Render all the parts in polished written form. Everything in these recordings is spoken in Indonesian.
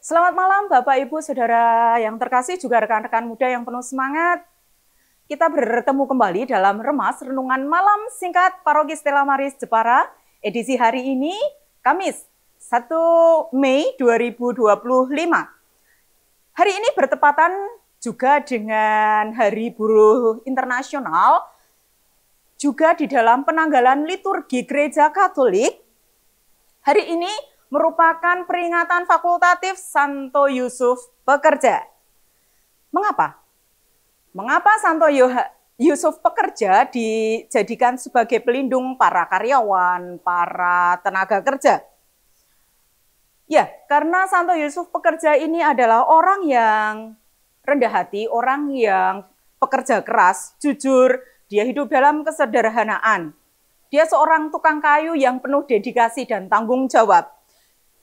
Selamat malam Bapak Ibu Saudara yang terkasih, juga rekan-rekan muda yang penuh semangat. Kita bertemu kembali dalam Remas Renungan Malam Singkat Paroki Stella Maris Jepara, edisi hari ini, Kamis 1 Mei 2025. Hari ini bertepatan juga dengan Hari Buruh Internasional, juga di dalam penanggalan liturgi Gereja Katolik. Hari ini merupakan peringatan fakultatif Santo Yusuf Pekerja. Mengapa? Mengapa Santo Yusuf Pekerja dijadikan sebagai pelindung para karyawan, para tenaga kerja? Ya, karena Santo Yusuf Pekerja ini adalah orang yang rendah hati, orang yang pekerja keras, jujur, dia hidup dalam kesederhanaan. Dia seorang tukang kayu yang penuh dedikasi dan tanggung jawab.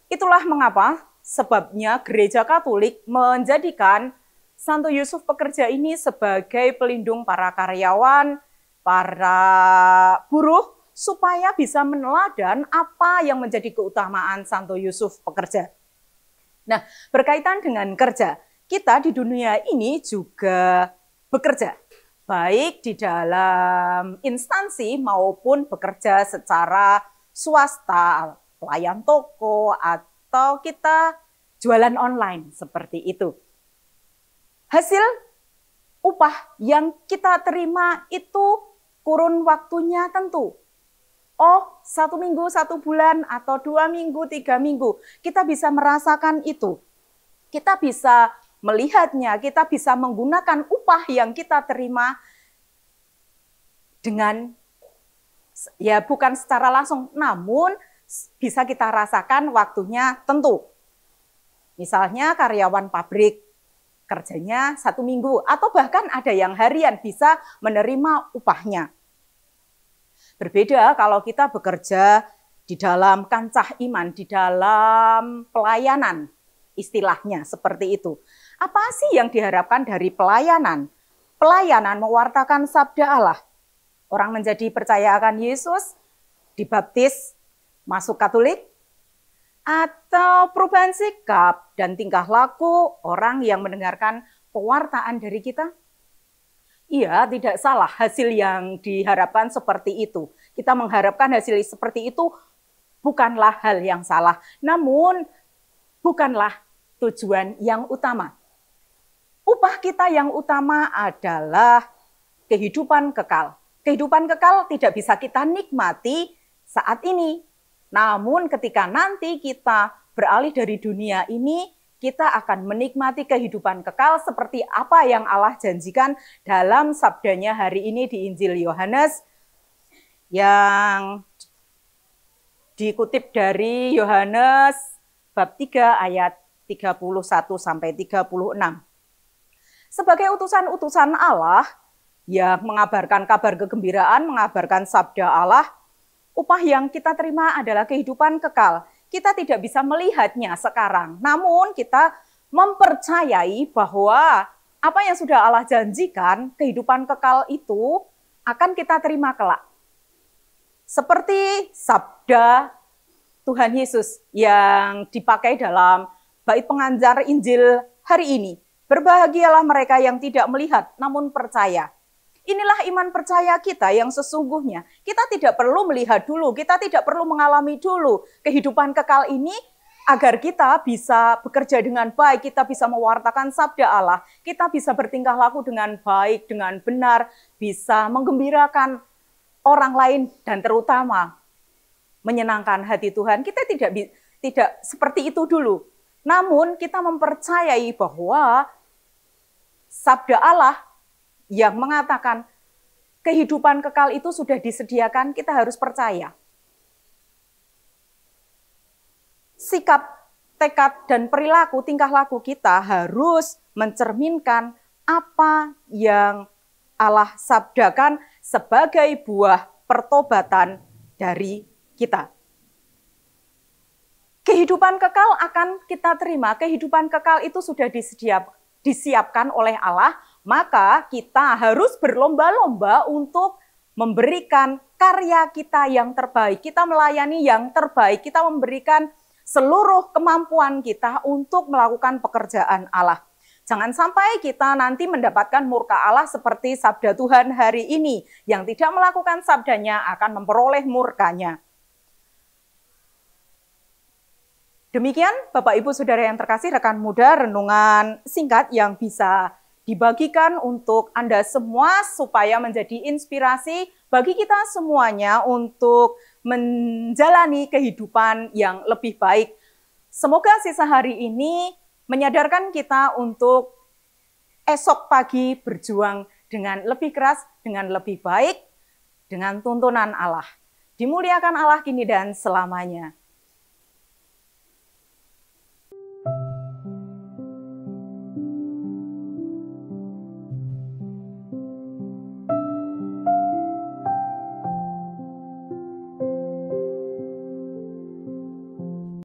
Itulah mengapa sebabnya Gereja Katolik menjadikan Santo Yusuf Pekerja ini sebagai pelindung para karyawan, para buruh, supaya bisa meneladan apa yang menjadi keutamaan Santo Yusuf Pekerja. Nah, berkaitan dengan kerja, kita di dunia ini juga bekerja, baik di dalam instansi maupun bekerja secara swasta, pelayan toko, atau kita jualan online, seperti itu. Hasil upah yang kita terima itu kurun waktunya tentu. Oh, 1 minggu, 1 bulan, atau 2 minggu, 3 minggu. Kita bisa merasakan itu. Kita bisa melihatnya, kita bisa menggunakan upah yang kita terima dengan, ya bukan secara langsung, namun bisa kita rasakan waktunya tentu. Misalnya karyawan pabrik, kerjanya 1 minggu, atau bahkan ada yang harian bisa menerima upahnya. Berbeda kalau kita bekerja di dalam kancah iman, di dalam pelayanan, istilahnya seperti itu. Apa sih yang diharapkan dari pelayanan? Pelayanan mewartakan sabda Allah. Orang menjadi percaya akan Yesus, dibaptis, masuk Katolik, atau perubahan sikap dan tingkah laku orang yang mendengarkan pewartaan dari kita? Iya, tidak salah hasil yang diharapkan seperti itu. Kita mengharapkan hasil seperti itu bukanlah hal yang salah, namun bukanlah tujuan yang utama. Upah kita yang utama adalah kehidupan kekal. Kehidupan kekal tidak bisa kita nikmati saat ini. Namun ketika nanti kita beralih dari dunia ini, kita akan menikmati kehidupan kekal seperti apa yang Allah janjikan dalam sabdanya hari ini di Injil Yohanes yang dikutip dari Yohanes bab 3 ayat 31 sampai 36. Sebagai utusan-utusan Allah yang mengabarkan kabar kegembiraan, mengabarkan sabda Allah, upah yang kita terima adalah kehidupan kekal. Kita tidak bisa melihatnya sekarang, namun kita mempercayai bahwa apa yang sudah Allah janjikan, kehidupan kekal itu akan kita terima kelak. Seperti sabda Tuhan Yesus yang dipakai dalam bait pengantar Injil hari ini. Berbahagialah mereka yang tidak melihat, namun percaya. Inilah iman percaya kita yang sesungguhnya. Kita tidak perlu melihat dulu, kita tidak perlu mengalami dulu kehidupan kekal ini agar kita bisa bekerja dengan baik, kita bisa mewartakan sabda Allah, kita bisa bertingkah laku dengan baik, dengan benar, bisa menggembirakan orang lain dan terutama menyenangkan hati Tuhan. Kita tidak seperti itu dulu. Namun kita mempercayai bahwa sabda Allah yang mengatakan kehidupan kekal itu sudah disediakan, kita harus percaya. Sikap, tekad, dan perilaku, tingkah laku kita harus mencerminkan apa yang Allah sabdakan sebagai buah pertobatan dari kita. Kehidupan kekal akan kita terima, kehidupan kekal itu sudah disiapkan oleh Allah, maka kita harus berlomba-lomba untuk memberikan karya kita yang terbaik. Kita melayani yang terbaik, kita memberikan seluruh kemampuan kita untuk melakukan pekerjaan Allah. Jangan sampai kita nanti mendapatkan murka Allah seperti sabda Tuhan hari ini. Yang tidak melakukan sabdanya akan memperoleh murkanya. Demikian Bapak Ibu Saudara yang terkasih, rekan muda, renungan singkat yang bisa dibagikan untuk Anda semua supaya menjadi inspirasi bagi kita semuanya untuk menjalani kehidupan yang lebih baik. Semoga sisa hari ini menyadarkan kita untuk esok pagi berjuang dengan lebih keras, dengan lebih baik, dengan tuntunan Allah. Dimuliakan Allah kini dan selamanya.